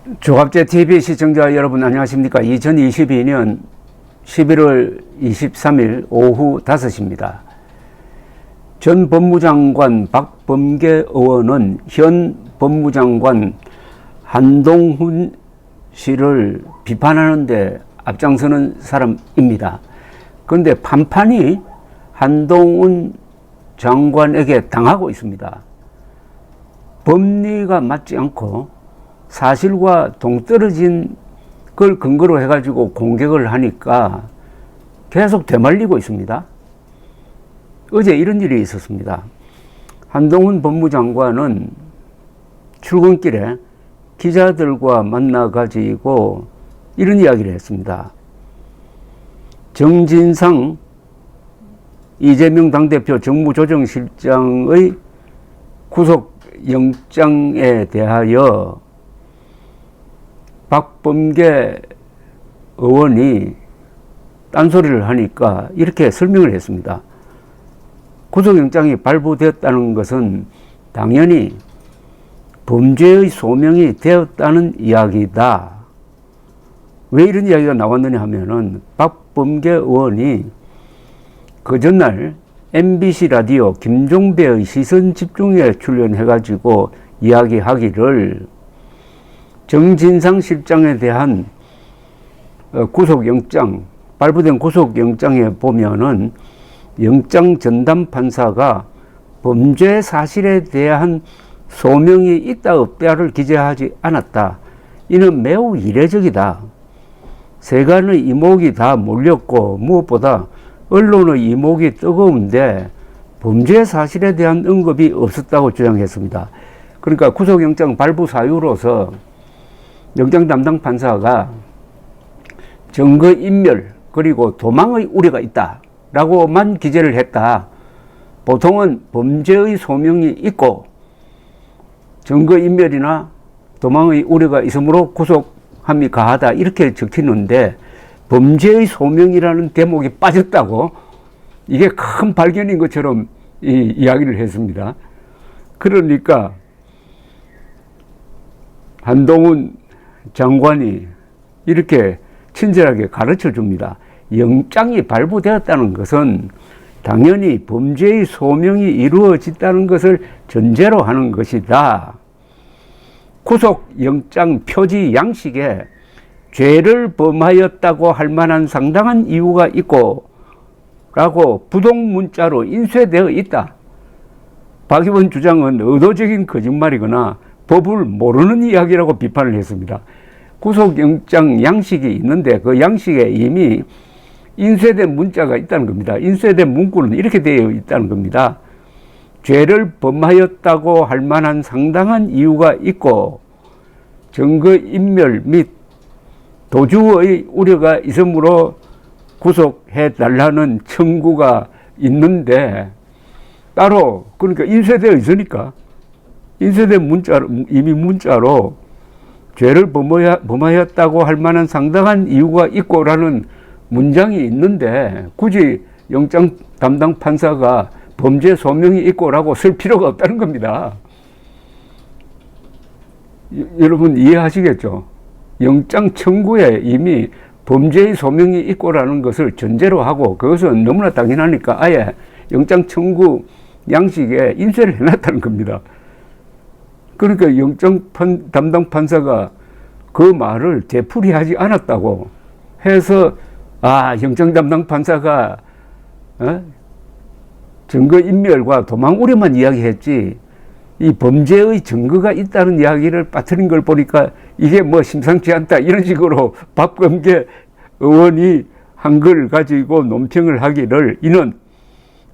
조갑제 TV 시청자 여러분 안녕하십니까? 2022년 11월 23일 오후 5시입니다. 전 법무장관 박범계 의원은 현 법무장관 한동훈 씨를 비판하는 데 앞장서는 사람입니다. 그런데 판판이 한동훈 장관에게 당하고 있습니다. 법리가 맞지 않고 사실과 동떨어진 걸 근거로 해가지고 공격을 하니까 계속 되말리고 있습니다. 어제 이런 일이 있었습니다. 한동훈 법무장관은 출근길에 기자들과 만나가지고 이런 이야기를 했습니다. 정진상 이재명 당대표 정무조정실장의 구속영장에 대하여 박범계 의원이 딴소리를 하니까 이렇게 설명을 했습니다. 구속영장이 발부되었다는 것은 당연히 범죄의 소명이 되었다는 이야기다. 왜 이런 이야기가 나왔느냐 하면은 박범계 의원이 그 전날 MBC 라디오 김종배의 시선집중에 출연해가지고 이야기하기를 정진상 실장에 대한 구속영장, 발부된 구속영장에 보면은 영장 전담 판사가 범죄 사실에 대한 소명이 있다 없다를 기재하지 않았다. 이는 매우 이례적이다. 세간의 이목이 다 몰렸고 무엇보다 언론의 이목이 뜨거운데 범죄 사실에 대한 언급이 없었다고 주장했습니다. 그러니까 구속영장 발부 사유로서 영장 담당 판사가 증거인멸 그리고 도망의 우려가 있다라고만 기재를 했다. 보통은 범죄의 소명이 있고 증거인멸이나 도망의 우려가 있으므로 구속함이 가하다 이렇게 적히는데 범죄의 소명이라는 대목이 빠졌다고 이게 큰 발견인 것처럼 이야기를 했습니다. 그러니까 한동훈 장관이 이렇게 친절하게 가르쳐 줍니다. 영장이 발부되었다는 것은 당연히 범죄의 소명이 이루어졌다는 것을 전제로 하는 것이다. 구속영장 표지 양식에 죄를 범하였다고 할 만한 상당한 이유가 있고 라고 부동문자로 인쇄되어 있다. 박 의원 주장은 의도적인 거짓말이거나 법을 모르는 이야기라고 비판을 했습니다. 구속영장 양식이 있는데 그 양식에 이미 인쇄된 문자가 있다는 겁니다. 인쇄된 문구는 이렇게 되어 있다는 겁니다. 죄를 범하였다고 할 만한 상당한 이유가 있고 증거인멸 및 도주의 우려가 있으므로 구속해달라는 청구가 있는데 따로 그러니까 인쇄되어 있으니까 인쇄된 문자로 이미 문자로 죄를 범하였다고 할 만한 상당한 이유가 있고라는 문장이 있는데 굳이 영장 담당 판사가 범죄 소명이 있고라고 쓸 필요가 없다는 겁니다. 여러분 이해하시겠죠? 영장 청구에 이미 범죄의 소명이 있고라는 것을 전제로 하고 그것은 너무나 당연하니까 아예 영장 청구 양식에 인쇄를 해놨다는 겁니다. 그러니까 영장 담당 판사가 그 말을 되풀이하지 않았다고 해서 영장 담당 판사가 증거인멸과 도망 우려만 이야기했지 이 범죄의 증거가 있다는 이야기를 빠뜨린 걸 보니까 이게 뭐 심상치 않다 이런 식으로 박범계 의원이 한 걸 가지고 논평을 하기를 이는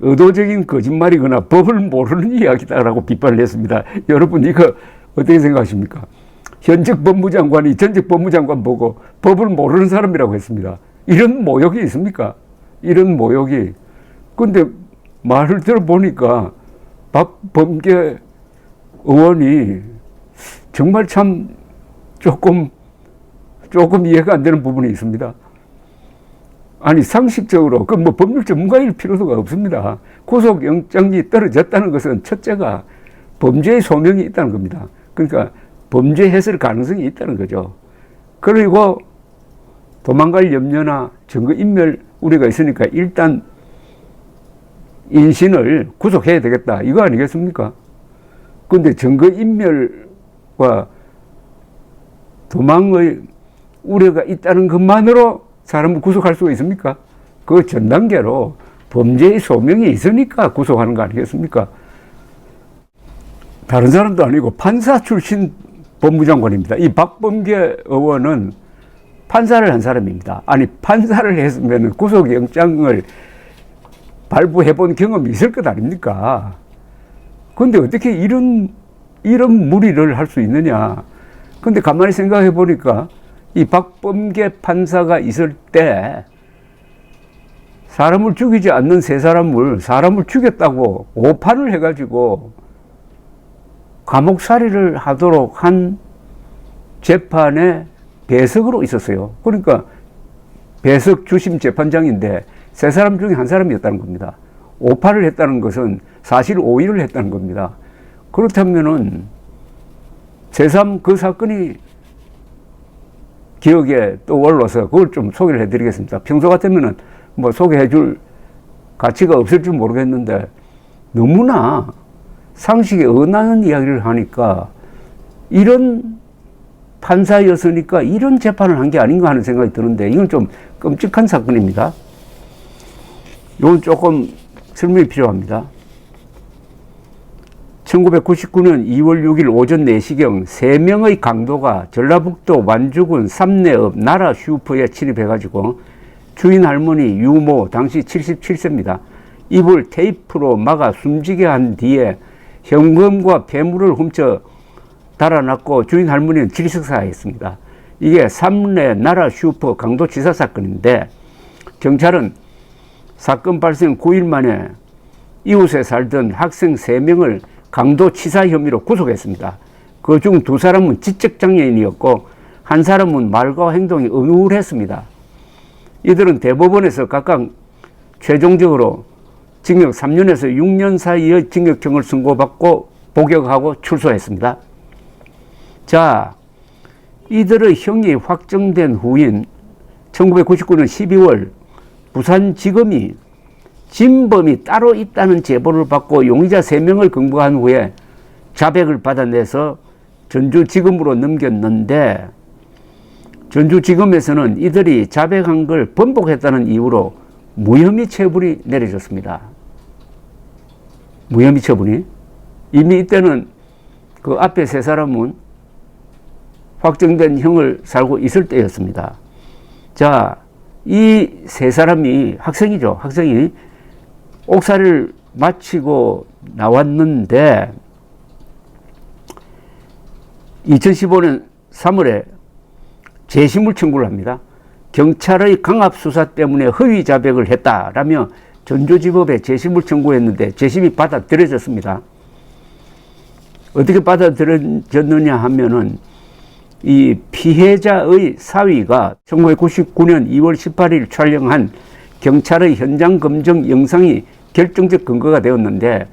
의도적인 거짓말이거나 법을 모르는 이야기다라고 비판을 했습니다. 여러분 이거 어떻게 생각하십니까? 현직 법무장관이 전직 법무장관 보고 법을 모르는 사람이라고 했습니다. 이런 모욕이 있습니까? 이런 모욕이. 근데 말을 들어보니까 박범계 의원이 정말 참 조금 이해가 안 되는 부분이 있습니다. 아니 상식적으로 그 뭐 법률 전문가일 필요가 없습니다. 구속영장이 떨어졌다는 것은 첫째가 범죄의 소명이 있다는 겁니다. 그러니까 범죄했을 가능성이 있다는 거죠. 그리고 도망갈 염려나 증거인멸 우려가 있으니까 일단 인신을 구속해야 되겠다, 이거 아니겠습니까? 근데 증거인멸과 도망의 우려가 있다는 것만으로 사람을 구속할 수가 있습니까? 그 전 단계로 범죄의 소명이 있으니까 구속하는 거 아니겠습니까? 다른 사람도 아니고 판사 출신 법무장관입니다. 이 박범계 의원은 판사를 한 사람입니다. 아니, 판사를 했으면 구속영장을 발부해 본 경험이 있을 것 아닙니까? 근데 어떻게 이런 무리를 할 수 있느냐? 근데 가만히 생각해 보니까 이 박범계 판사가 있을 때 사람을 죽이지 않는 세 사람을 죽였다고 오판을 해가지고 감옥살이를 하도록 한 재판에 배석으로 있었어요. 그러니까 배석 주심 재판장인데 세 사람 중에 한 사람이었다는 겁니다. 오판을 했다는 것은 사실 오해를 했다는 겁니다. 그렇다면은 새삼 그 사건이 기억에 떠올라서 그걸 좀 소개를 해드리겠습니다. 평소 같으면은 뭐 소개해줄 가치가 없을 줄 모르겠는데 너무나 상식에 어긋나는 이야기를 하니까 이런 판사였으니까 이런 재판을 한 게 아닌가 하는 생각이 드는데 이건 좀 끔찍한 사건입니다. 이건 조금 설명이 필요합니다. 1999년 2월 6일 오전 4시경 3명의 강도가 전라북도 완주군 삼내읍 나라 슈퍼에 침입해가지고 주인 할머니 유모 당시 77세입니다. 입을 테이프로 막아 숨지게 한 뒤에 현금과 폐물을 훔쳐 달아났고 주인 할머니는 질식사했습니다. 이게 삼내 나라 슈퍼 강도치사 사건인데 경찰은 사건 발생 9일 만에 이웃에 살던 학생 3명을 강도치사 혐의로 구속했습니다. 그 중 2사람은 지적장애인이었고 한 사람은 말과 행동이 음울했습니다. 이들은 대법원에서 각각 최종적으로 징역 3년에서 6년 사이의 징역형을 선고받고 복역하고 출소했습니다. 자, 이들의 형이 확정된 후인 1999년 12월 부산지검이 진범이 따로 있다는 제보를 받고 용의자 3명을 검거한 후에 자백을 받아내서 전주지검으로 넘겼는데 전주지검에서는 이들이 자백한 걸 번복했다는 이유로 무혐의 처분이 내려졌습니다. 무혐의 처분이. 이미 이때는 그 앞에 3사람은 확정된 형을 살고 있을 때였습니다. 자, 이 3사람이 학생이죠. 학생이 옥살이를 마치고 나왔는데 2015년 3월에 재심을 청구를 합니다. 경찰의 강압수사 때문에 허위 자백을 했다라며 전주지법에 재심을 청구했는데 재심이 받아들여졌습니다. 어떻게 받아들여졌느냐 하면은 이 피해자의 사위가 1999년 2월 18일 촬영한 경찰의 현장 검증 영상이 결정적 근거가 되었는데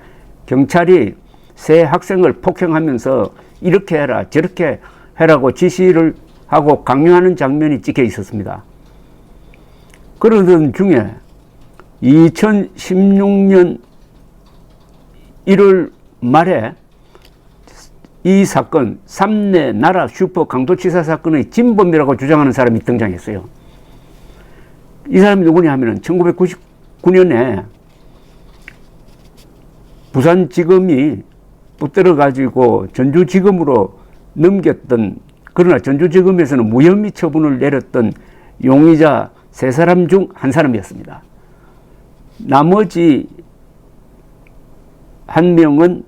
경찰이 세 학생을 폭행하면서 이렇게 해라 저렇게 해라고 지시를 하고 강요하는 장면이 찍혀 있었습니다. 그러던 중에 2016년 1월 말에 이 사건 삼내 나라 슈퍼 강도치사 사건의 진범이라고 주장하는 사람이 등장했어요. 이 사람이 누구냐 하면은 1999년에 부산지검이 붙들어 가지고 전주지검으로 넘겼던, 그러나 전주지검에서는 무혐의 처분을 내렸던 용의자 3사람 중 한 사람이었습니다. 나머지 한 명은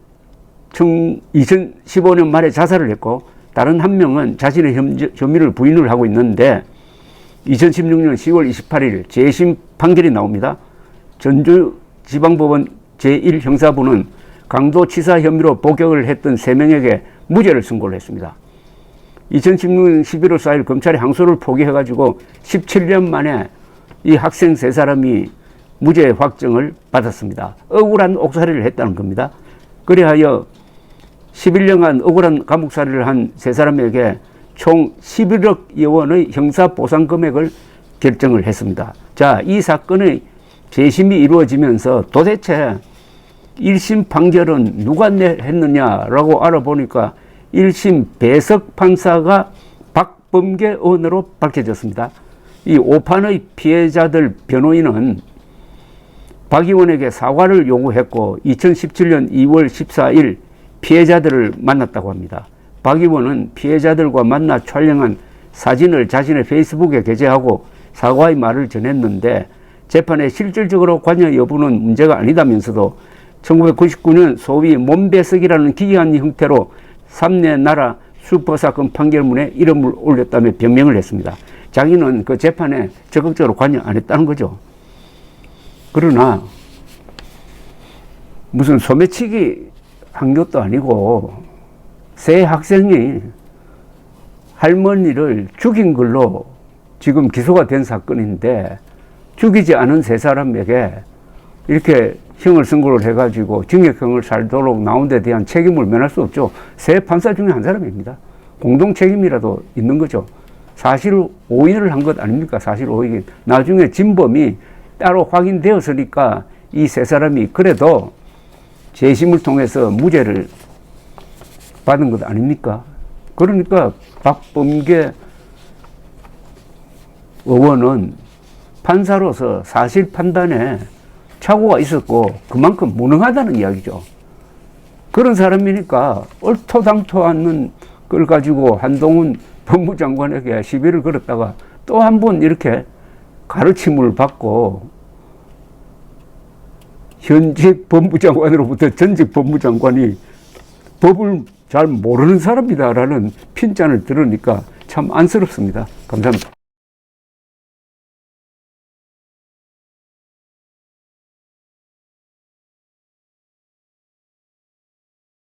2015년 말에 자살을 했고 다른 한 명은 자신의 혐의를 부인을 하고 있는데 2016년 10월 28일 재심 판결이 나옵니다. 전주지방법원 제1형사부는 강도치사 혐의로 복역을 했던 3명에게 무죄를 선고를 했습니다. 2016년 11월 4일 검찰이 항소를 포기해가지고 17년 만에 이 학생 3사람이 무죄 확정을 받았습니다. 억울한 옥살이를 했다는 겁니다. 그리하여 11년간 억울한 감옥살이를 한 세 사람에게 총 11억 원의 형사보상 금액을 결정을 했습니다. 자, 이 사건의 재심이 이루어지면서 도대체 1심 판결은 누가 했느냐라고 알아보니까 1심 배석 판사가 박범계 의원으로 밝혀졌습니다. 이 오판의 피해자들 변호인은 박 의원에게 사과를 요구했고 2017년 2월 14일 피해자들을 만났다고 합니다. 박 의원은 피해자들과 만나 촬영한 사진을 자신의 페이스북에 게재하고 사과의 말을 전했는데 재판에 실질적으로 관여 여부는 문제가 아니다면서도 1999년 소위 몸배석이라는 기이한 형태로 3대 나라 슈퍼사건 판결문에 이름을 올렸다며 변명을 했습니다. 자기는 그 재판에 적극적으로 관여 안 했다는 거죠. 그러나 무슨 소매치기 한 것도 아니고 새 학생이 할머니를 죽인 걸로 지금 기소가 된 사건인데 죽이지 않은 세 사람에게 이렇게 형을 선고를 해가지고 징역형을 살도록 나온 데 대한 책임을 면할 수 없죠. 세 판사 중에 한 사람입니다. 공동 책임이라도 있는 거죠. 사실 오인을 한 것 아닙니까? 사실 오인. 나중에 진범이 따로 확인되었으니까 이 세 사람이 그래도 재심을 통해서 무죄를 받은 것 아닙니까? 그러니까 박범계 의원은 판사로서 사실 판단에 착오가 있었고 그만큼 무능하다는 이야기죠. 그런 사람이니까 얼토당토 않는 걸 가지고 한동훈 법무장관에게 시비를 걸었다가 또 한 번 이렇게 가르침을 받고 현직 법무장관으로부터 전직 법무장관이 법을 잘 모르는 사람이다라는 핀잔을 들으니까 참 안쓰럽습니다. 감사합니다.